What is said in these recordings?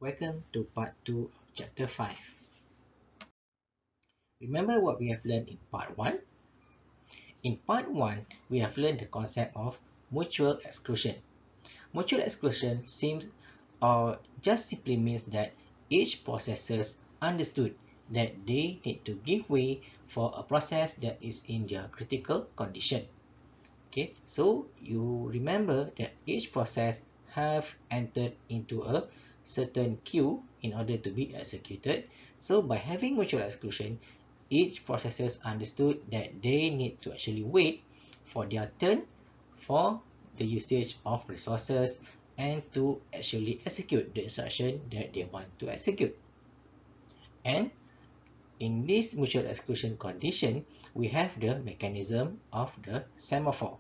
Welcome to part 2 of chapter 5. Remember what we have learned in part 1? In part 1, we have learned the concept of mutual exclusion. Mutual exclusion seems or just simply means that each processor understood that they need to give way for a process that is in their critical condition. Okay, so you remember that each process have entered into a certain queue in order to be executed. So by having mutual exclusion, each processors understood that they need to actually wait for their turn for the usage of resources and to actually execute the instruction that they want to execute. And in this mutual exclusion condition, we have the mechanism of the semaphore.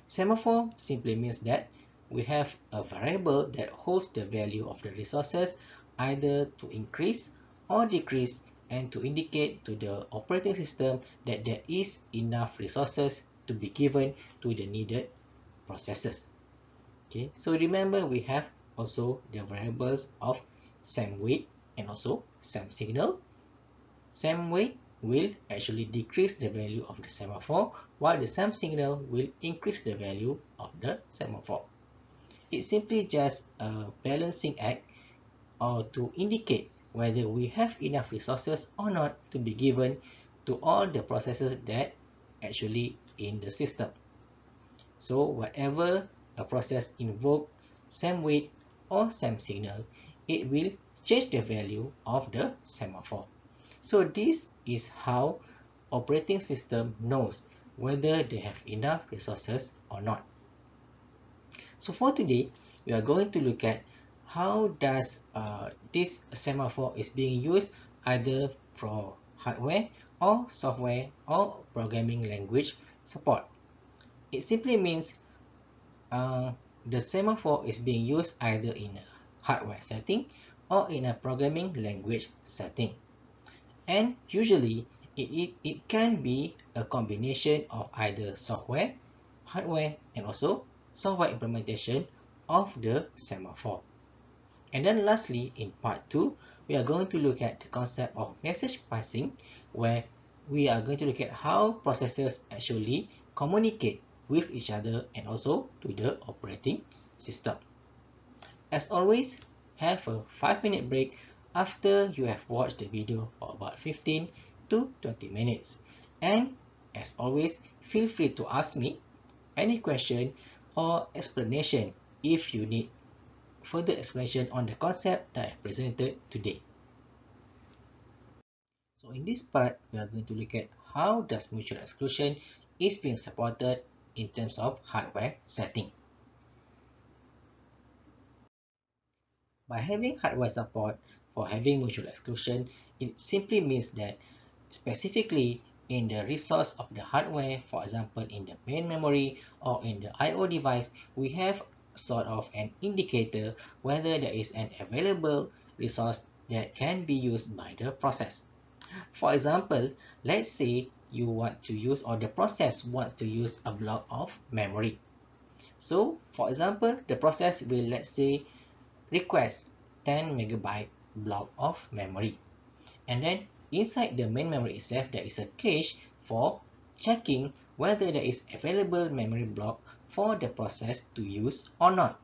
Semaphore simply means that we have a variable that holds the value of the resources either to increase or decrease and to indicate to the operating system that there is enough resources to be given to the needed processes. Okay, so remember we have also the variables of semWait and also semSignal. SemWait will actually decrease the value of the semaphore, while the semSignal will increase the value of the semaphore. It's simply just a balancing act or to indicate whether we have enough resources or not to be given to all the processes that actually in the system. So whatever a process invoke semWait or semSignal, it will change the value of the semaphore. So this is how operating system knows whether they have enough resources or not. So for today, we are going to look at how does this semaphore is being used either for hardware or software or programming language support. It simply means the semaphore is being used either in a hardware setting or in a programming language setting. And usually, it can be a combination of either software, hardware, and also software implementation of the semaphore. And then lastly, in part 2, we are going to look at the concept of message passing, where we are going to look at how processors actually communicate with each other and also to the operating system. As always, have a 5-minute break after you have watched the video for about 15 to 20 minutes. And as always, feel free to ask me any question or explanation if you need further explanation on the concept that I presented today. So in this part, we are going to look at how does mutual exclusion is being supported in terms of hardware setting. By having hardware support for having mutual exclusion, it simply means that specifically in the resource of the hardware, for example, in the main memory or in the I/O device, we have sort of an indicator whether there is an available resource that can be used by the process. For example, let's say you want to use or the process wants to use a block of memory. So, for example, the process will, let's say, request 10 megabyte block of memory. And then inside the main memory itself, there is a cache for checking whether there is available memory block for the process to use or not.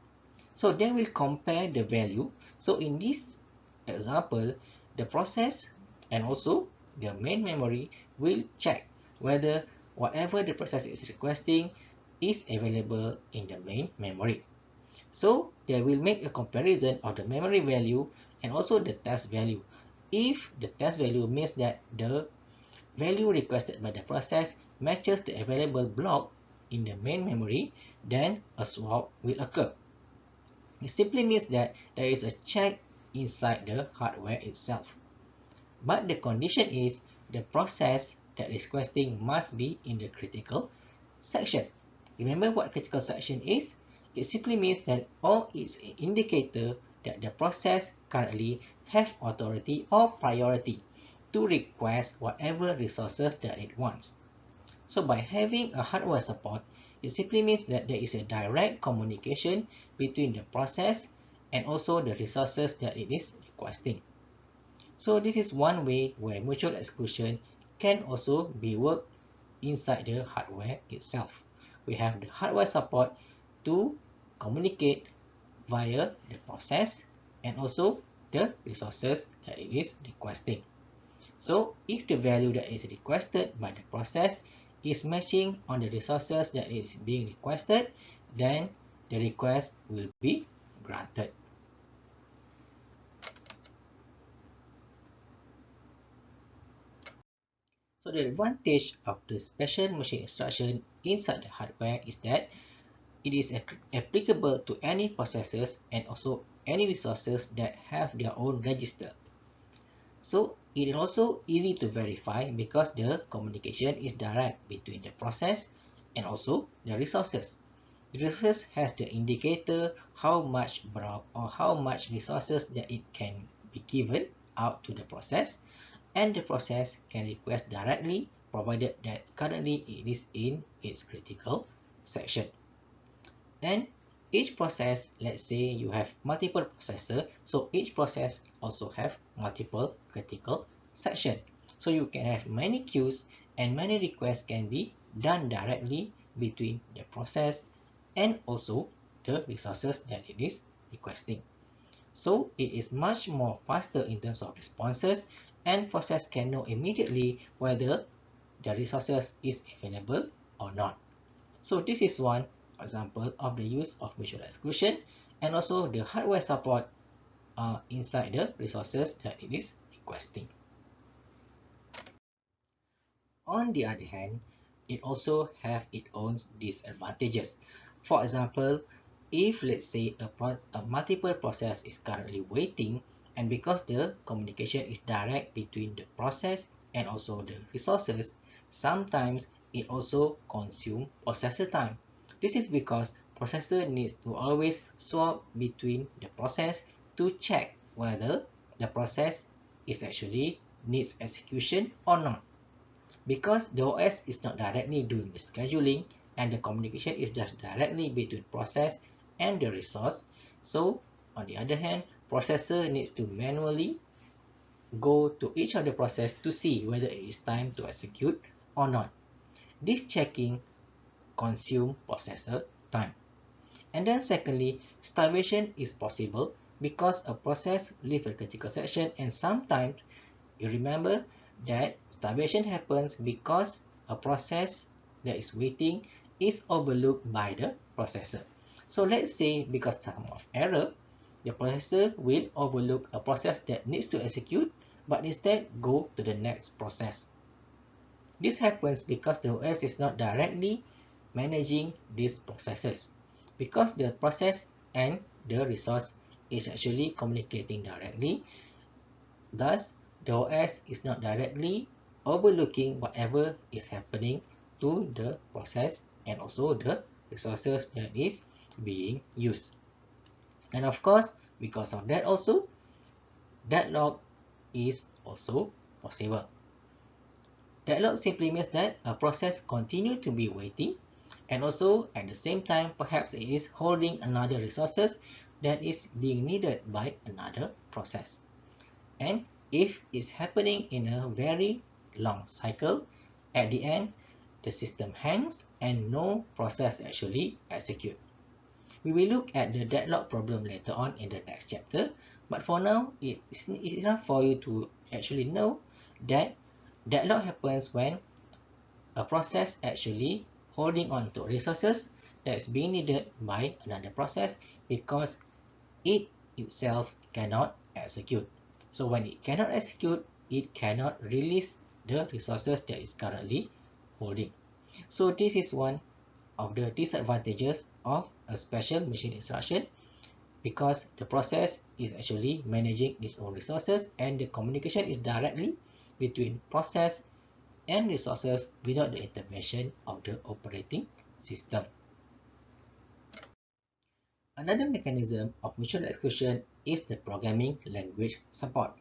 So they will compare the value. So in this example, the process and also the main memory will check whether whatever the process is requesting is available in the main memory. So they will make a comparison of the memory value and also the test value. If the test value means that the value requested by the process matches the available block in the main memory, then a swap will occur. It simply means that there is a check inside the hardware itself. But the condition is the process that is requesting must be in the critical section. Remember what critical section is? It simply means that or it's an indicator that the process currently have authority or priority to request whatever resources that it wants. So by having a hardware support, it simply means that there is a direct communication between the process and also the resources that it is requesting. So this is one way where mutual exclusion can also be worked inside the hardware itself. We have the hardware support to communicate via the process and also the resources that it is requesting. So if the value that is requested by the process is matching on the resources that is being requested, then the request will be granted. So the advantage of the special machine instruction inside the hardware is that it is applicable to any processors and also any resources that have their own register. So it is also easy to verify because the communication is direct between the process and also the resources. The resource has the indicator how much block or how much resources that it can be given out to the process, and the process can request directly provided that currently it is in its critical section. And each process, let's say you have multiple processors, so each process also have multiple critical section. So you can have many queues and many requests can be done directly between the process and also the resources that it is requesting. So it is much more faster in terms of responses, and process can know immediately whether the resources is available or not. So this is one example of the use of mutual exclusion and also the hardware support inside the resources that it is requesting. On the other hand, it also have its own disadvantages. For example, if let's say a multiple process is currently waiting, and because the communication is direct between the process and also the resources, sometimes it also consumes processor time. This is because processor needs to always swap between the process to check whether the process is actually needs execution or not. Because the OS is not directly doing the scheduling and the communication is just directly between process and the resource. So on the other hand, processor needs to manually go to each of the process to see whether it is time to execute or not. This checking consumes processor time. And then secondly, starvation is possible because a process leaves a critical section, and sometimes you remember that starvation happens because a process that is waiting is overlooked by the processor. So let's say because of error, the processor will overlook a process that needs to execute but instead go to the next process. This happens because the OS is not directly managing these processes, because the process and the resource is actually communicating directly. Thus, the OS is not directly overlooking whatever is happening to the process and also the resources that is being used. And of course, because of that also, deadlock is also possible. Deadlock simply means that a process continues to be waiting, and also at the same time perhaps it is holding another resources that is being needed by another process. And if it's happening in a very long cycle, at the end the system hangs and no process actually execute. We will look at the deadlock problem later on in the next chapter, but for now it's enough for you to actually know that deadlock happens when a process actually holding on to resources that's being needed by another process because it itself cannot execute. So when it cannot execute, it cannot release the resources that is currently holding. So this is one of the disadvantages of a special machine instruction, because the process is actually managing its own resources and the communication is directly between process and resources without the intervention of the operating system. Another mechanism of mutual exclusion is the programming language support.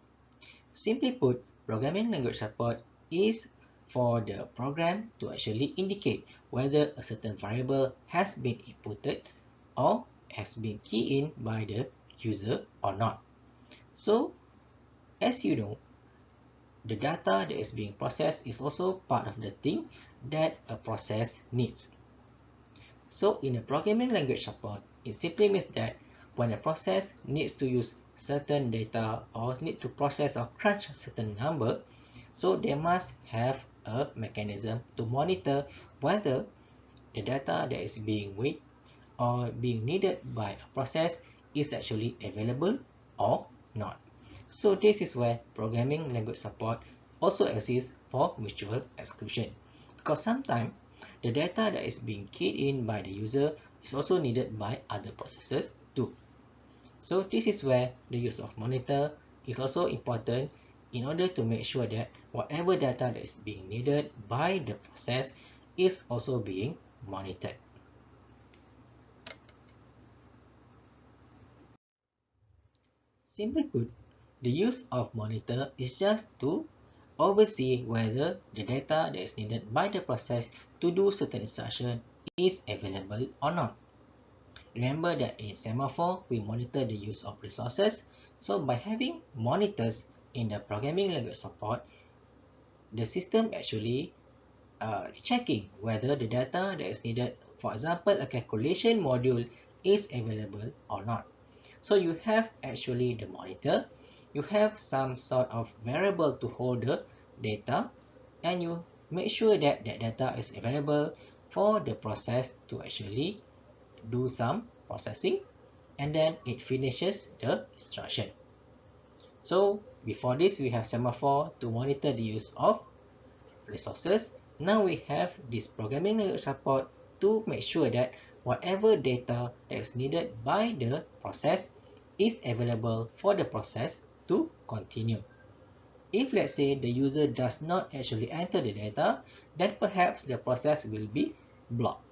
Simply put, programming language support is for the program to actually indicate whether a certain variable has been inputted or has been keyed in by the user or not. So as you know, the data that is being processed is also part of the thing that a process needs. So in a programming language support, it simply means that when a process needs to use certain data or need to process or crunch a certain number, so they must have a mechanism to monitor whether the data that is being weighed or being needed by a process is actually available or not. So this is where programming language support also exists for mutual exclusion, because sometimes the data that is being keyed in by the user is also needed by other processes too. So this is where the use of monitor is also important in order to make sure that whatever data that is being needed by the process is also being monitored. Simply put, the use of monitor is just to oversee whether the data that is needed by the process to do certain instruction is available or not. Remember that in semaphore, we monitor the use of resources. So by having monitors in the programming language support, the system actually checking whether the data that is needed, for example, a calculation module is available or not. So you have actually the monitor, you have some sort of variable to hold the data, and you make sure that that data is available for the process to actually do some processing, and then it finishes the instruction. So before this, we have semaphore to monitor the use of resources. Now we have this programming language support to make sure that whatever data that is needed by the process is available for the process to continue. If let's say the user does not actually enter the data, then perhaps the process will be blocked.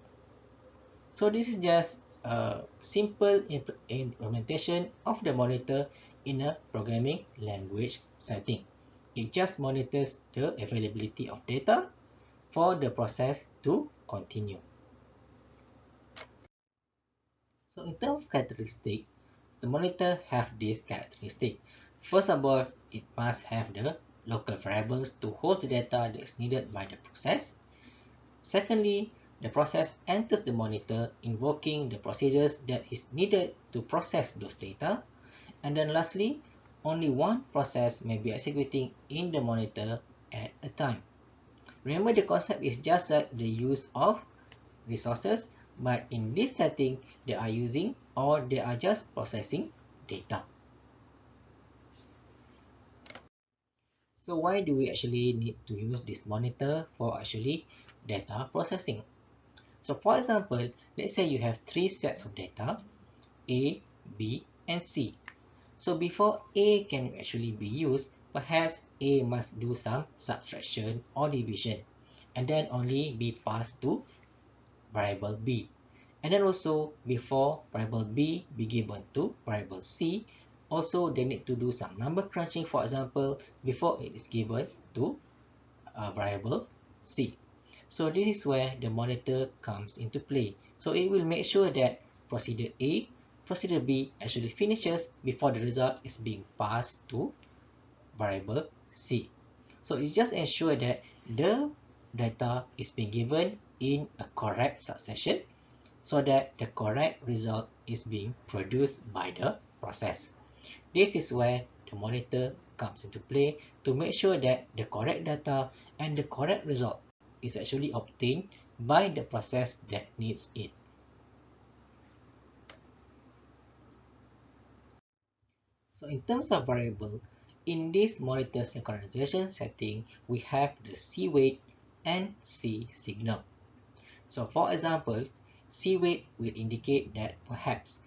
So this is just a simple implementation of the monitor in a programming language setting. It just monitors the availability of data for the process to continue. So in terms of characteristic, the monitor have this characteristic. First of all, it must have the local variables to hold the data that is needed by the process. Secondly, the process enters the monitor invoking the procedures that is needed to process those data. And then lastly, only one process may be executing in the monitor at a time. Remember, the concept is just like the use of resources, but in this setting, they are using or they are just processing data. So why do we actually need to use this monitor for actually data processing? So for example, let's say you have three sets of data, A, B, and C. So before A can actually be used, perhaps A must do some subtraction or division, and then only be passed to variable B. And then also before variable B be given to variable C, also they need to do some number crunching, for example, before it is given to variable C. So this is where the monitor comes into play. So it will make sure that procedure A, procedure B actually finishes before the result is being passed to variable C. So it just ensure that the data is being given in a correct succession so that the correct result is being produced by the process. This is where the monitor comes into play to make sure that the correct data and the correct result is actually obtained by the process that needs it. So in terms of variable, in this monitor synchronization setting, we have the C weight and C signal. So for example, C weight will indicate that perhaps,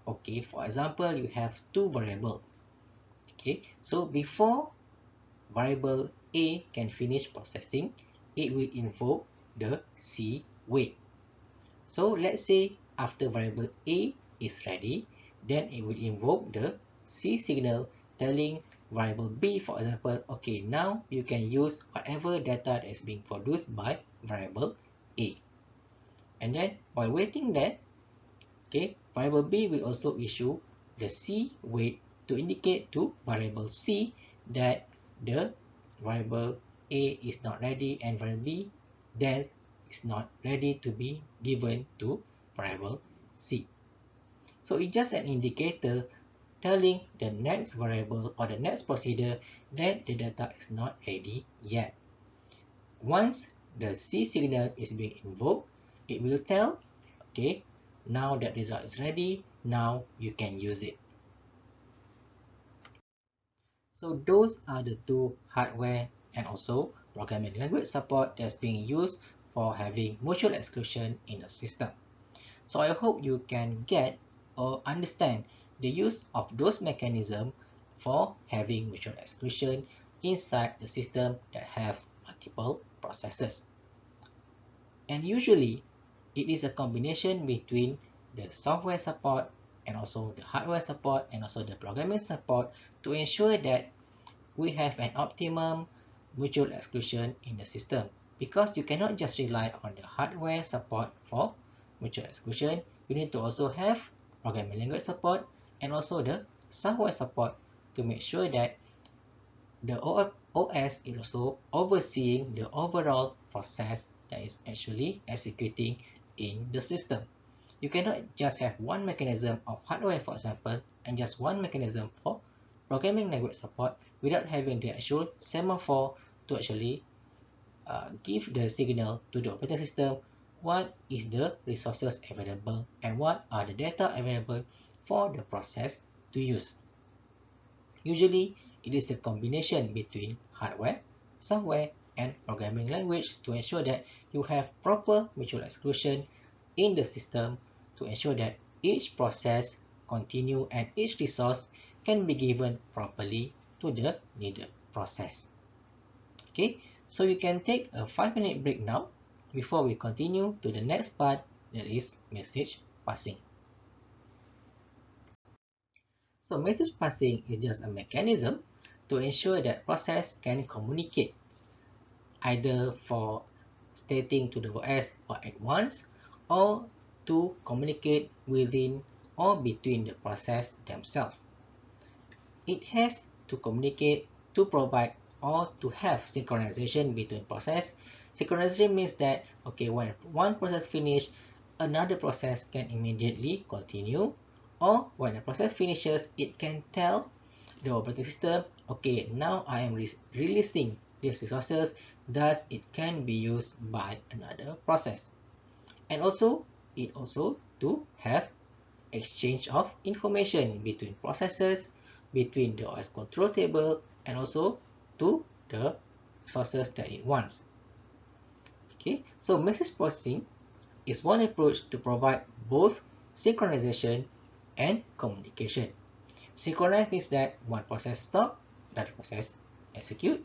okay, for example, you have two variables. Okay, so before variable A can finish processing, it will invoke the C weight. So let's say after variable A is ready, then it will invoke the C signal telling variable B, for example, okay, now you can use whatever data that is being produced by variable A. And then while waiting that, okay, variable B will also issue the C wait to indicate to variable C that the variable A is not ready and variable B then is not ready to be given to variable C. So it's just an indicator telling the next variable or the next procedure that the data is not ready yet. Once the C signal is being invoked, it will tell, okay, now that result is ready, now you can use it. So those are the two hardware and also programming language support that's being used for having mutual exclusion in the system. So I hope you can get or understand the use of those mechanisms for having mutual exclusion inside the system that has multiple processes. And usually, it is a combination between the software support and also the hardware support and also the programming support to ensure that we have an optimum mutual exclusion in the system. Because you cannot just rely on the hardware support for mutual exclusion, you need to also have programming language support and also the software support to make sure that the OS is also overseeing the overall process that is actually executing in the system. You cannot just have one mechanism of hardware, for example, and just one mechanism for programming language support without having the actual semaphore to actually give the signal to the operating system what is the resources available and what are the data available for the process to use. Usually, it is a combination between hardware, software, and programming language to ensure that you have proper mutual exclusion in the system to ensure that each process continue and each resource can be given properly to the needed process. Okay, so you can take a 5-minute break now before we continue to the next part, that is message passing. So message passing is just a mechanism to ensure that process can communicate either for stating to the OS or at once or to communicate within or between the process themselves. It has to communicate to provide or to have synchronization between process. Synchronization means that, okay, when one process finishes, another process can immediately continue, or when a process finishes, it can tell the operating system, okay, now I am releasing these resources, thus it can be used by another process. And also, it also to have exchange of information between processes, between the OS control table, and also to the sources that it wants. Okay, so message passing is one approach to provide both synchronization and communication. Synchronize means that one process stop, another process execute,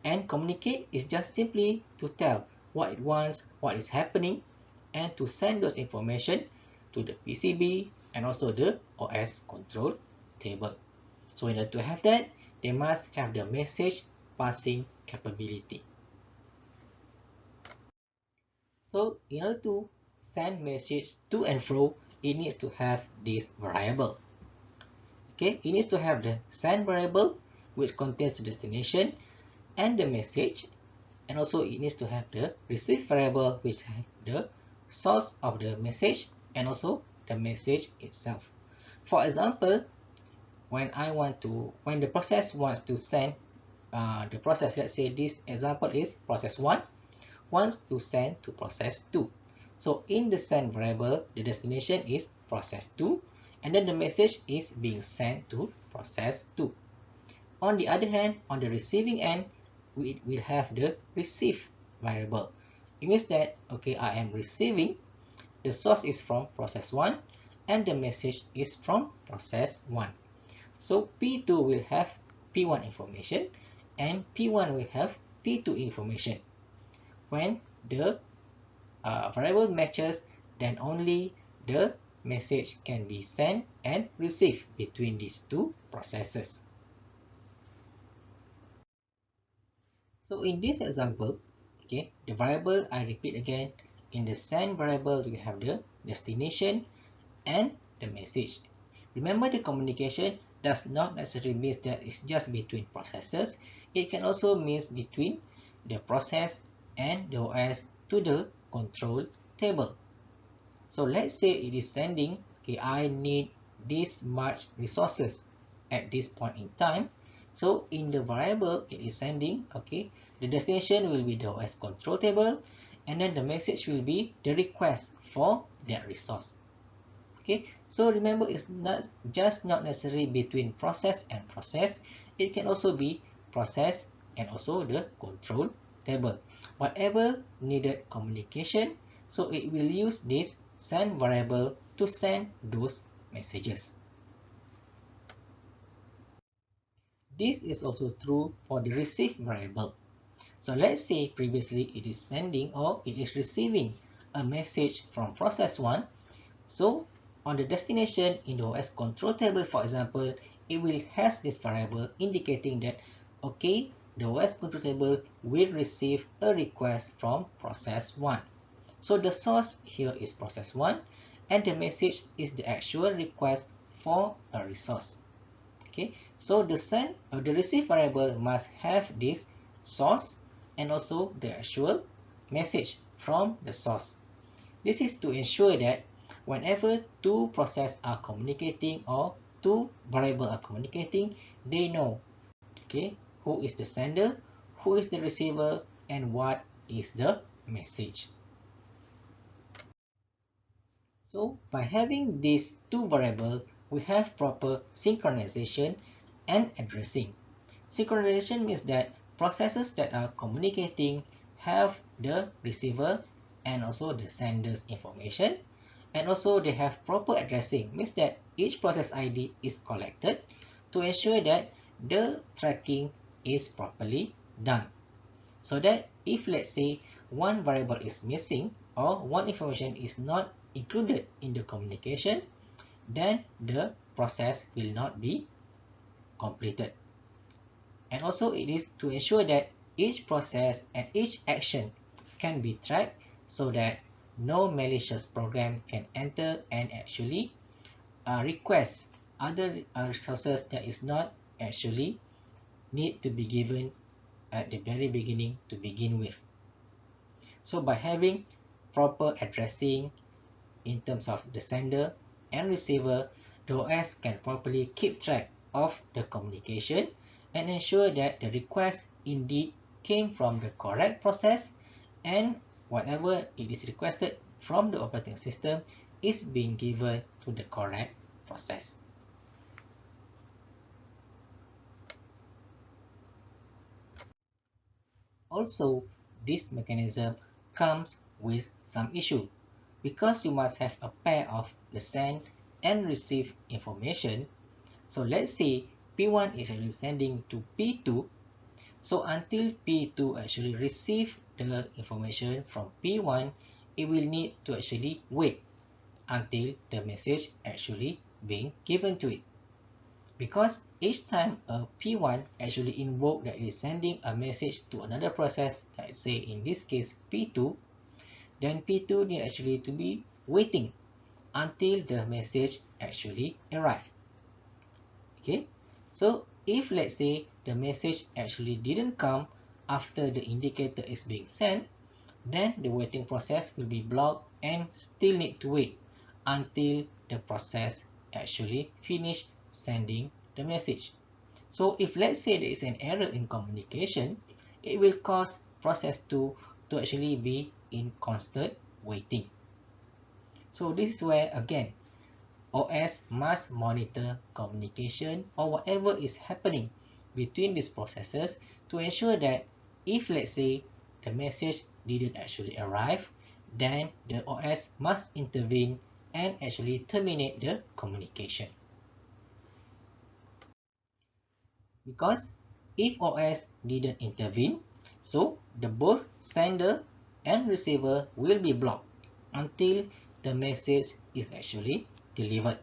and communicate is just simply to tell what it wants, what is happening, and to send those information to the PCB and also the OS control table. So in order to have that, they must have the message passing capability. So in order to send message to and fro, it needs to have this variable. Okay, it needs to have the send variable, which contains the destination and the message, and also it needs to have the receive variable, which has the source of the message and also the message itself. For example, when the process wants to send the process, let's say this example is process 1 wants to send to process 2. So in the send variable, the destination is process 2, and then the message is being sent to process 2. On the other hand, on the receiving end, we will have the receive variable. It means that, okay, I am receiving, the source is from process 1, and the message is from process 1. So P2 will have P1 information, and P1 will have P2 information. When the variable matches, then only the message can be sent and received between these two processes. So in this example, okay, the variable, I repeat again, in the send variable, we have the destination and the message. Remember, the communication does not necessarily mean that it's just between processes. It can also mean between the process and the OS to the control table. So let's say it is sending, okay, I need this much resources at this point in time. So in the variable it is sending, okay, the destination will be the OS control table, and then the message will be the request for that resource. Okay, so remember, it's not necessarily between process and process. It can also be process and also the control table. Whatever needed communication, so it will use this send variable to send those messages. This is also true for the receive variable. So let's say previously it is sending or it is receiving a message from process 1. So on the destination in the OS control table, for example, it will has this variable indicating that, okay, the OS control table will receive a request from process 1. So the source here is process 1, and the message is the actual request for a resource. Okay, so the receive variable must have this source and also the actual message from the source. This is to ensure that whenever two processes are communicating or two variables are communicating, they know, okay, who is the sender, who is the receiver, and what is the message. So by having these two variables, we have proper synchronization and addressing. Synchronization means that processes that are communicating have the receiver and also the sender's information, and also they have proper addressing, means that each process ID is collected to ensure that the tracking is properly done. So that if, let's say, one variable is missing or one information is not included in the communication, then the process will not be completed. And also it is to ensure that each process and each action can be tracked so that no malicious program can enter and actually request other resources that is not actually need to be given at the very beginning to begin with. So by having proper addressing in terms of the sender and receiver, the OS can properly keep track of the communication and ensure that the request indeed came from the correct process, and whatever it is requested from the operating system is being given to the correct process. Also, this mechanism comes with some issue because you must have a pair of the send and receive information. So let's say P1 is actually sending to P2. So until P2 actually receive the information from P1, it will need to actually wait until the message actually being given to it. Because each time a P1 actually invoke that is sending a message to another process, let's say in this case P2, then P2 need actually to be waiting until the message actually arrive. Okay, so if, let's say, the message actually didn't come after the indicator is being sent, then the waiting process will be blocked and still need to wait until the process actually finish sending the message. So if, let's say, there is an error in communication, it will cause process 2 to actually be in constant waiting. So this is where, again, OS must monitor communication or whatever is happening between these processes to ensure that if, let's say, the message didn't actually arrive, then the OS must intervene and actually terminate the communication. Because if OS didn't intervene, so the both sender and receiver will be blocked until the message is actually delivered.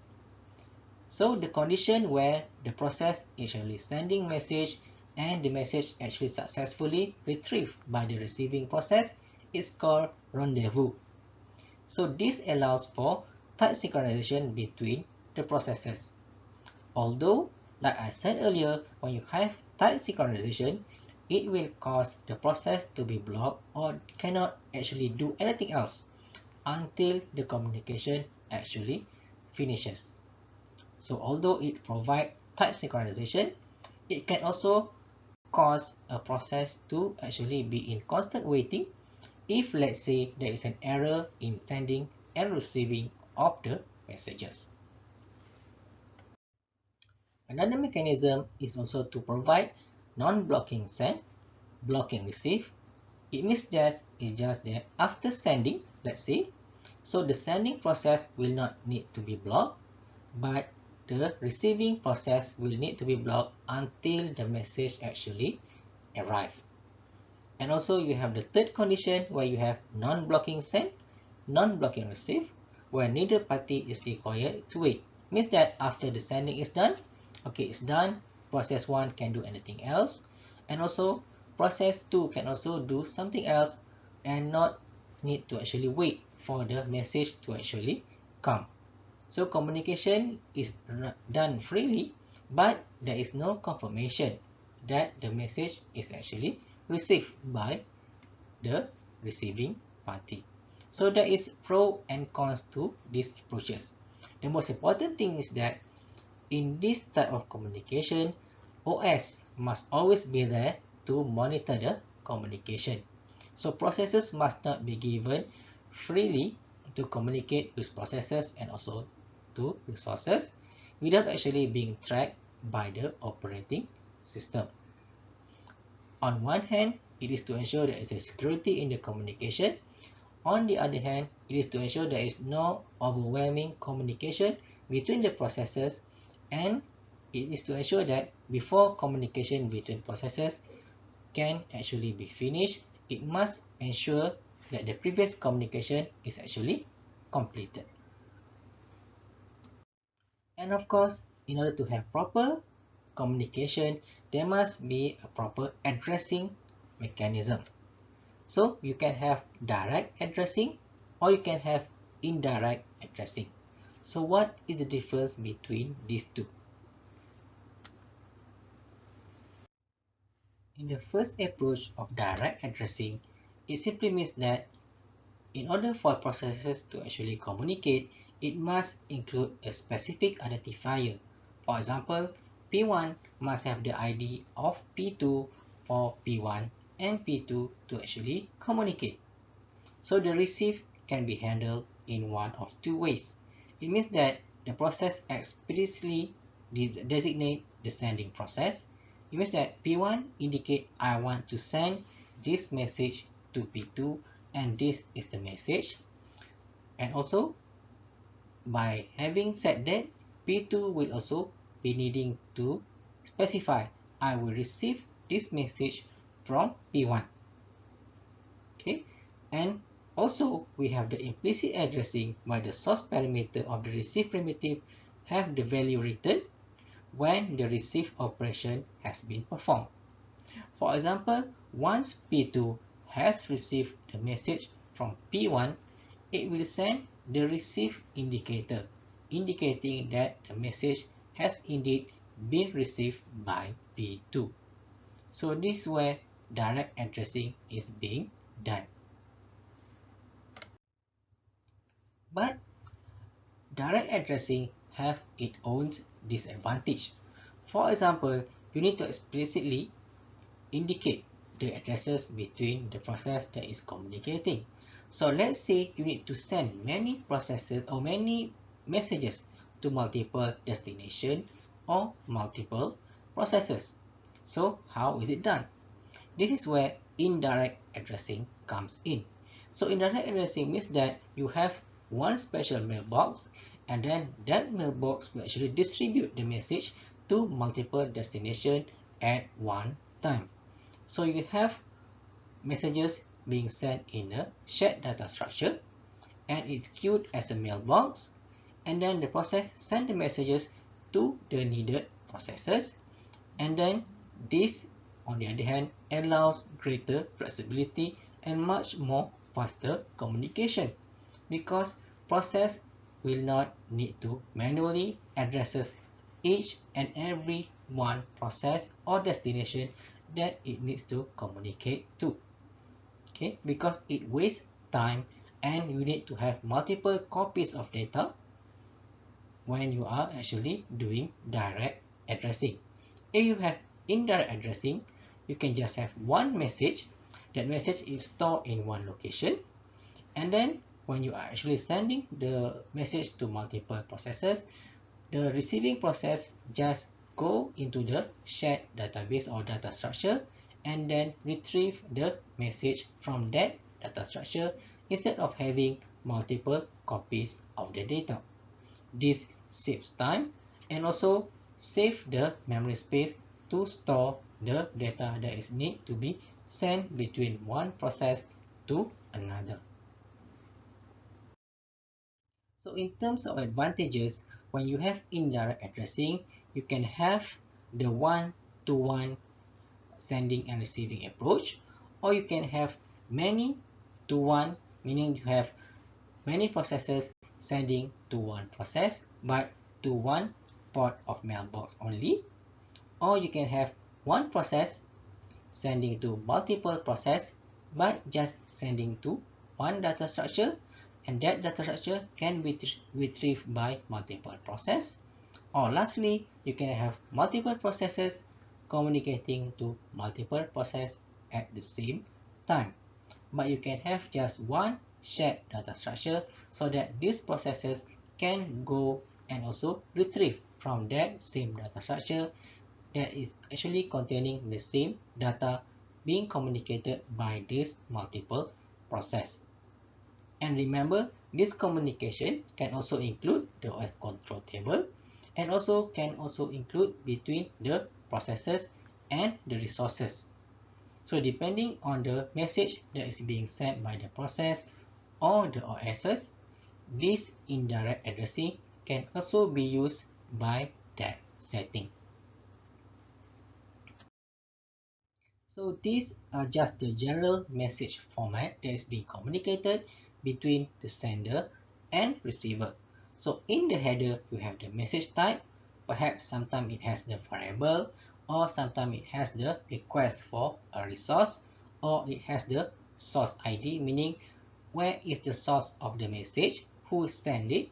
So the condition where the process is actually sending message and the message actually successfully retrieved by the receiving process is called rendezvous. So this allows for tight synchronization between the processes. Although, like I said earlier, when you have tight synchronization, it will cause the process to be blocked or cannot actually do anything else until the communication actually finishes. So although it provides tight synchronization, it can also cause a process to actually be in constant waiting if, let's say, there is an error in sending and receiving of the messages. Another mechanism is also to provide non-blocking send, blocking receive. It means that it's just that after sending, let's say, so the sending process will not need to be blocked, but the receiving process will need to be blocked until the message actually arrives. And also you have the third condition where you have non-blocking send, non-blocking receive, where neither party is required to wait. Means that after the sending is done, okay, it's done, process 1 can do anything else, and also process 2 can also do something else and not need to actually wait for the message to actually come. So communication is done freely, but there is no confirmation that the message is actually received by the receiving party. So there is pros and cons to these approaches. The most important thing is that in this type of communication, OS must always be there to monitor the communication. So processes must not be given freely to communicate with processes and also to resources without actually being tracked by the operating system. On one hand, it is to ensure there is a security in the communication. On the other hand, it is to ensure there is no overwhelming communication between the processes, and it is to ensure that before communication between processes can actually be finished, it must ensure that the previous communication is actually completed. And of course, in order to have proper communication, there must be a proper addressing mechanism. So you can have direct addressing or you can have indirect addressing. So what is the difference between these two? In the first approach of direct addressing, it simply means that in order for processes to actually communicate, it must include a specific identifier. For example, P1 must have the ID of P2 for P1 and P2 to actually communicate. So the receive can be handled in one of two ways. It means that the process explicitly designate the sending process. It means that P1 indicate I want to send this message to P2 and this is the message. And also, by having said that, P2 will also be needing to specify I will receive this message from P1. Okay, and also we have the implicit addressing where the source parameter of the receive primitive have the value written when the receive operation has been performed. For example, once P2 has received the message from P1, it will send the receive indicator, indicating that the message has indeed been received by P2. So this is where direct addressing is being done. But direct addressing have its own disadvantage. For example, you need to explicitly indicate the addresses between the process that is communicating. So let's say you need to send many processes or many messages to multiple destinations or multiple processes. So how is it done? This is where indirect addressing comes in. So indirect addressing means that you have one special mailbox and then that mailbox will actually distribute the message to multiple destinations at one time. So you have messages being sent in a shared data structure and it's queued as a mailbox, and then the process send the messages to the needed processes, and then this on the other hand allows greater flexibility and much more faster communication because process will not need to manually addresses each and every one process or destination that it needs to communicate to. Okay, because it wastes time and you need to have multiple copies of data when you are actually doing direct addressing. If you have indirect addressing, you can just have one message. That message is stored in one location, and then when you are actually sending the message to multiple processes, the receiving process just go into the shared database or data structure and then retrieve the message from that data structure instead of having multiple copies of the data. This saves time and also save the memory space to store the data that is need to be sent between one process to another. So in terms of advantages, when you have indirect addressing, you can have the one-to-one sending and receiving approach, or you can have many to one, meaning you have many processes sending to one process, but to one port of mailbox only, or you can have one process sending to multiple process, but just sending to one data structure, and that data structure can be retrieved by multiple process. Or lastly, you can have multiple processes communicating to multiple process at the same time. But you can have just one shared data structure so that these processes can go and also retrieve from that same data structure that is actually containing the same data being communicated by this multiple process. And remember, this communication can also include the OS control table and also can also include between the processes and the resources. So depending on the message that is being sent by the process or the OSs, this indirect addressing can also be used by that setting. So these are just the general message format that is being communicated between the sender and receiver. So in the header, you have the message type. Perhaps sometimes it has the variable, or sometimes it has the request for a resource, or it has the source ID, meaning where is the source of the message, who sent it,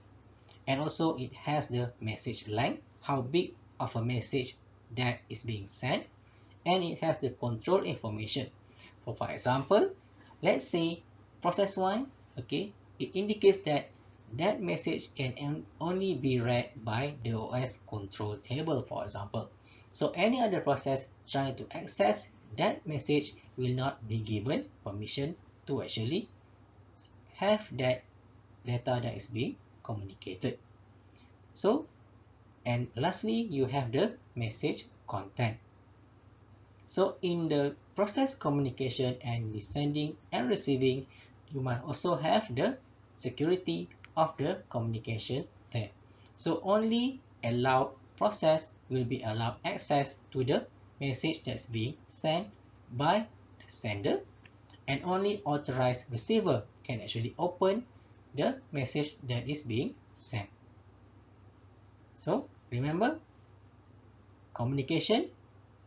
and also it has the message length, how big of a message that is being sent, and it has the control information. For example, let's say process 1, okay, it indicates that that message can only be read by the OS control table, for example. So any other process trying to access that message will not be given permission to actually have that data that is being communicated. So, and lastly, you have the message content. So in the process communication and the sending and receiving, you must also have the security of the communication there. So only allowed process will be allowed access to the message that's being sent by the sender, and only authorized receiver can actually open the message that is being sent. So remember, communication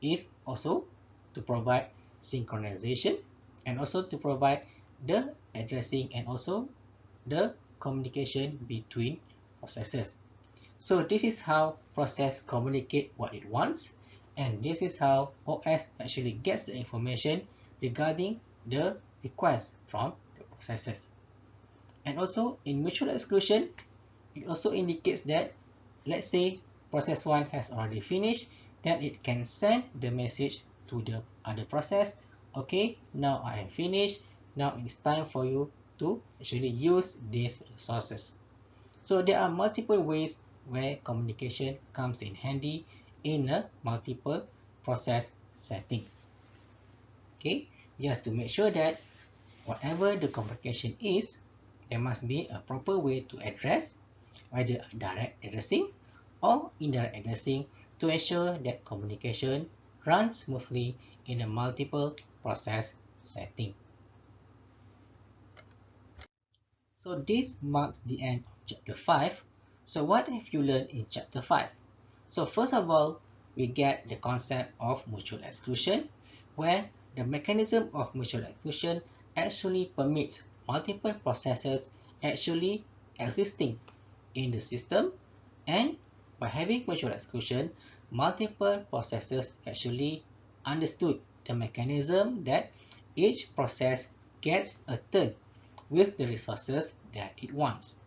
is also to provide synchronization and also to provide the addressing and also the communication between processes. So this is how process communicate what it wants, and this is how OS actually gets the information regarding the request from the processes. And also in mutual exclusion, it also indicates that, let's say process 1 has already finished, then it can send the message to the other process. Okay, now I am finished. Now it's time for you to actually use these resources. So there are multiple ways where communication comes in handy in a multiple process setting. Okay, just to make sure that whatever the communication is, there must be a proper way to address, either direct addressing or indirect addressing, to ensure that communication runs smoothly in a multiple process setting. So this marks the end of chapter 5. So what have you learned in chapter 5? So first of all, we get the concept of mutual exclusion, where the mechanism of mutual exclusion actually permits multiple processes actually existing in the system, and by having mutual exclusion, multiple processes actually understood the mechanism that each process gets a turn with the resources that it wants.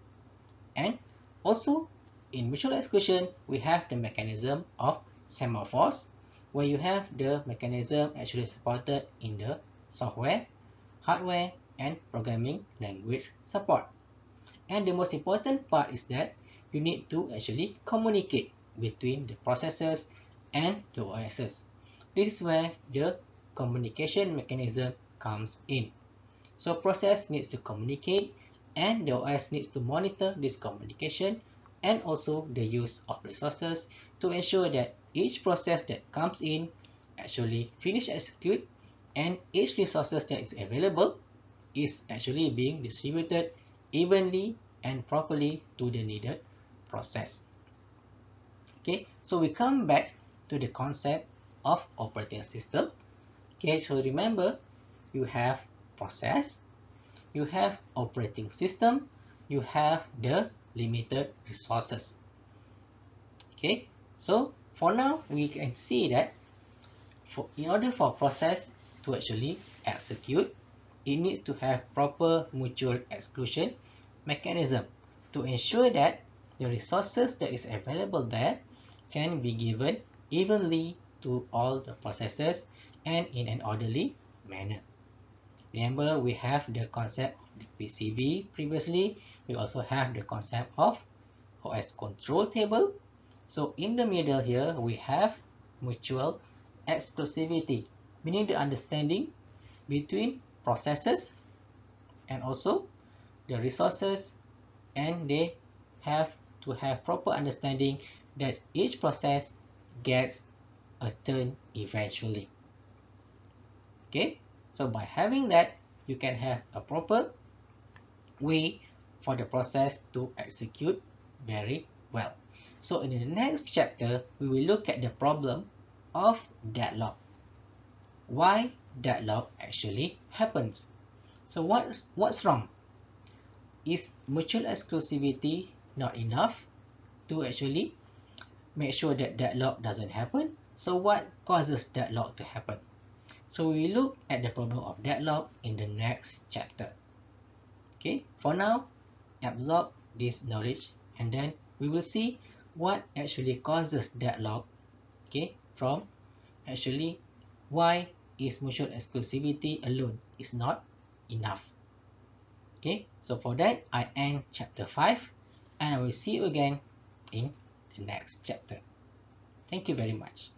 And also, in mutual exclusion, we have the mechanism of semaphores, where you have the mechanism actually supported in the software, hardware, and programming language support. And the most important part is that you need to actually communicate between the processors and the OSs. This is where the communication mechanism comes in. So process needs to communicate, and the OS needs to monitor this communication and also the use of resources to ensure that each process that comes in actually finish execute, and each resources that is available is actually being distributed evenly and properly to the needed process. Okay, so we come back to the concept of operating system. Okay, so remember, you have process, you have operating system, you have the limited resources. Okay, so for now, we can see that in order for process to actually execute, it needs to have proper mutual exclusion mechanism to ensure that the resources that is available there can be given evenly to all the processes and in an orderly manner. Remember, we have the concept of the PCB previously. We also have the concept of OS control table. So in the middle here, we have mutual exclusivity, meaning the understanding between processes and also the resources, and they have to have proper understanding that each process gets a turn eventually. Okay, so by having that, you can have a proper way for the process to execute very well. So in the next chapter, we will look at the problem of deadlock. Why deadlock actually happens. So what's wrong? Is mutual exclusivity not enough to actually make sure that deadlock doesn't happen? So what causes deadlock to happen? So we look at the problem of deadlock in the next chapter. Okay, for now, absorb this knowledge, and then we will see what actually causes deadlock. Okay, from actually why is mutual exclusivity alone is not enough. Okay, so for that, I end chapter 5, and I will see you again in the next chapter. Thank you very much.